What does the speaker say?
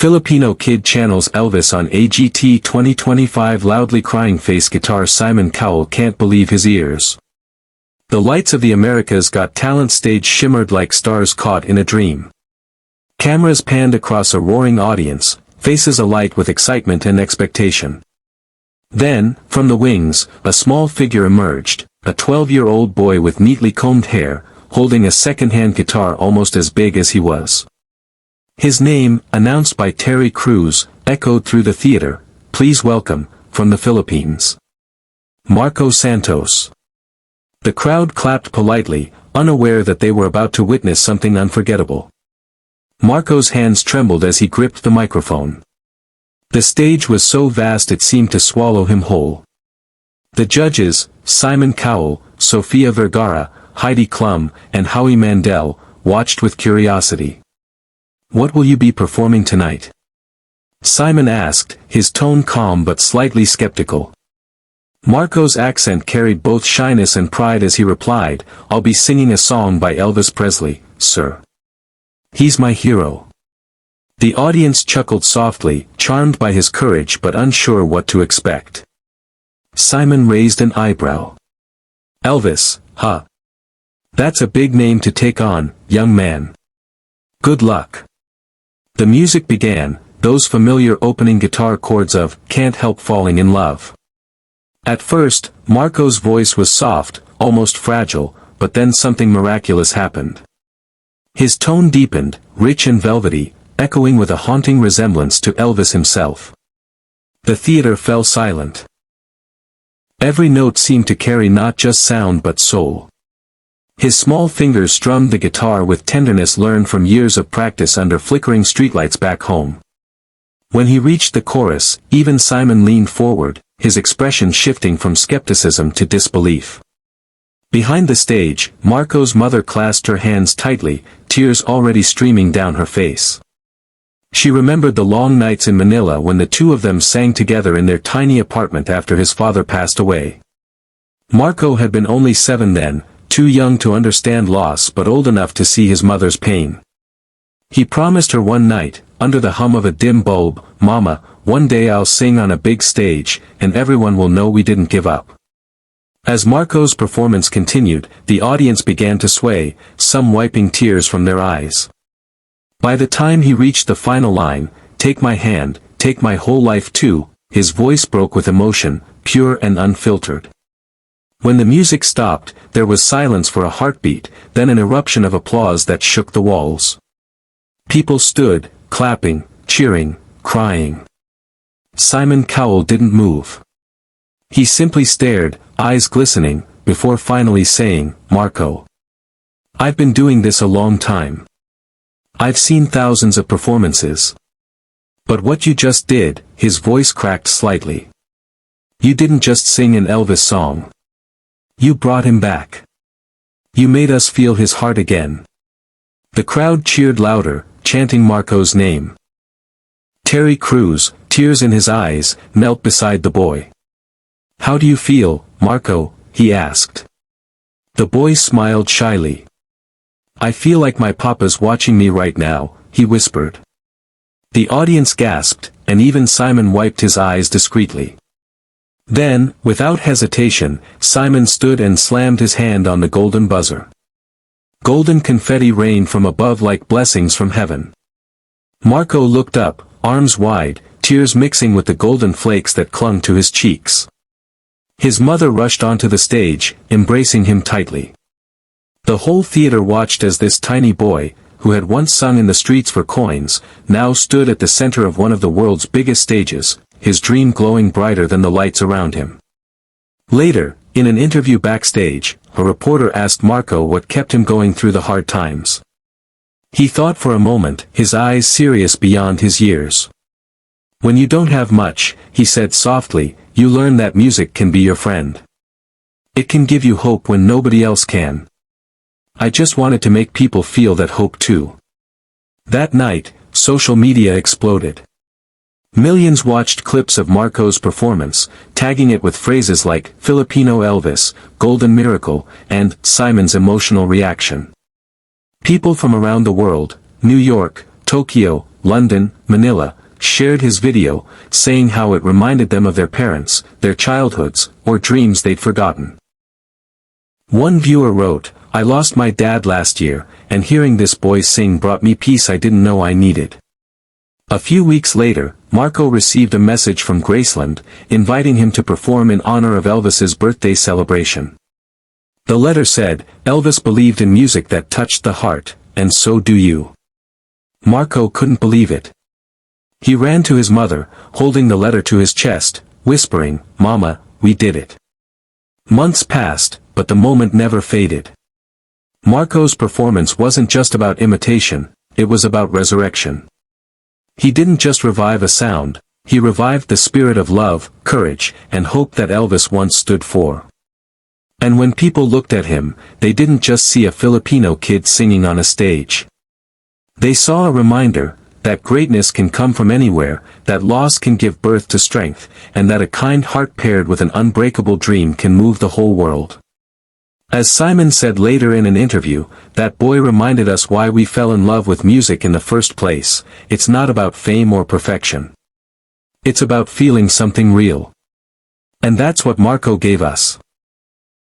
Filipino kid channels Elvis on AGT 2025. Loudly crying face guitar. Simon Cowell can't believe his ears. The lights of the America's Got Talent stage shimmered like stars caught in a dream. Cameras panned across a roaring audience, faces alight with excitement and expectation. Then, from the wings, a small figure emerged, a 12-year-old boy with neatly combed hair, holding a second-hand guitar almost as big as he was. His name, announced by Terry Crews, echoed through the theater. Please welcome, from the Philippines, Marco Santos. The crowd clapped politely, unaware that they were about to witness something unforgettable. Marco's hands trembled as he gripped the microphone. The stage was so vast it seemed to swallow him whole. The judges, Simon Cowell, Sofia Vergara, Heidi Klum, and Howie Mandel, watched with curiosity. What will you be performing tonight? Simon asked, his tone calm but slightly skeptical. Marco's accent carried both shyness and pride as he replied, I'll be singing a song by Elvis Presley, sir. He's my hero. The audience chuckled softly, charmed by his courage but unsure what to expect. Simon raised an eyebrow. Elvis, huh? That's a big name to take on, young man. Good luck. The music began, those familiar opening guitar chords of Can't Help Falling in Love. At first, Marco's voice was soft, almost fragile, but then something miraculous happened. His tone deepened, rich and velvety, echoing with a haunting resemblance to Elvis himself. The theater fell silent. Every note seemed to carry not just sound but soul. His small fingers strummed the guitar with tenderness learned from years of practice under flickering streetlights back home. When he reached the chorus, even Simon leaned forward, his expression shifting from skepticism to disbelief. Behind the stage, Marco's mother clasped her hands tightly, tears already streaming down her face. She remembered the long nights in Manila when the two of them sang together in their tiny apartment after his father passed away. Marco had been only 7 then, too young to understand loss but old enough to see his mother's pain. He promised her one night, under the hum of a dim bulb, Mama, one day I'll sing on a big stage, and everyone will know we didn't give up. As Marco's performance continued, the audience began to sway, some wiping tears from their eyes. By the time he reached the final line, Take my hand, take my whole life too, his voice broke with emotion, pure and unfiltered. When the music stopped, there was silence for a heartbeat, then an eruption of applause that shook the walls. People stood, clapping, cheering, crying. Simon Cowell didn't move. He simply stared, eyes glistening, before finally saying, Marco. I've been doing this a long time. I've seen thousands of performances. But what you just did, his voice cracked slightly. You didn't just sing an Elvis song. You brought him back. You made us feel his heart again. The crowd cheered louder, chanting Marco's name. Terry Crews, tears in his eyes, knelt beside the boy. How do you feel, Marco? He asked. The boy smiled shyly. I feel like my papa's watching me right now, he whispered. The audience gasped, and even Simon wiped his eyes discreetly. Then, without hesitation, Simon stood and slammed his hand on the golden buzzer. Golden confetti rained from above like blessings from heaven. Marco looked up, arms wide, tears mixing with the golden flakes that clung to his cheeks. His mother rushed onto the stage, embracing him tightly. The whole theater watched as this tiny boy, who had once sung in the streets for coins, now stood at the center of one of the world's biggest stages, his dream glowing brighter than the lights around him. Later, in an interview backstage, a reporter asked Marco what kept him going through the hard times. He thought for a moment, his eyes serious beyond his years. When you don't have much, he said softly, you learn that music can be your friend. It can give you hope when nobody else can. I just wanted to make people feel that hope too. That night, social media exploded. Millions watched clips of Marco's performance, tagging it with phrases like Filipino Elvis, Golden Miracle, and Simon's emotional reaction. People from around the world, New York, Tokyo, London, Manila, shared his video, saying how it reminded them of their parents, their childhoods, or dreams they'd forgotten. One viewer wrote, "I lost my dad last year, and hearing this boy sing brought me peace I didn't know I needed." A few weeks later, Marco received a message from Graceland, inviting him to perform in honor of Elvis's birthday celebration. The letter said, "Elvis believed in music that touched the heart, and so do you." Marco couldn't believe it. He ran to his mother, holding the letter to his chest, whispering, "Mama, we did it." Months passed, but the moment never faded. Marco's performance wasn't just about imitation, it was about resurrection. He didn't just revive a sound, he revived the spirit of love, courage, and hope that Elvis once stood for. And when people looked at him, they didn't just see a Filipino kid singing on a stage. They saw a reminder that greatness can come from anywhere, that loss can give birth to strength, and that a kind heart paired with an unbreakable dream can move the whole world. As Simon said later in an interview, "That boy reminded us why we fell in love with music in the first place. It's not about fame or perfection. It's about feeling something real." And that's what Marco gave us.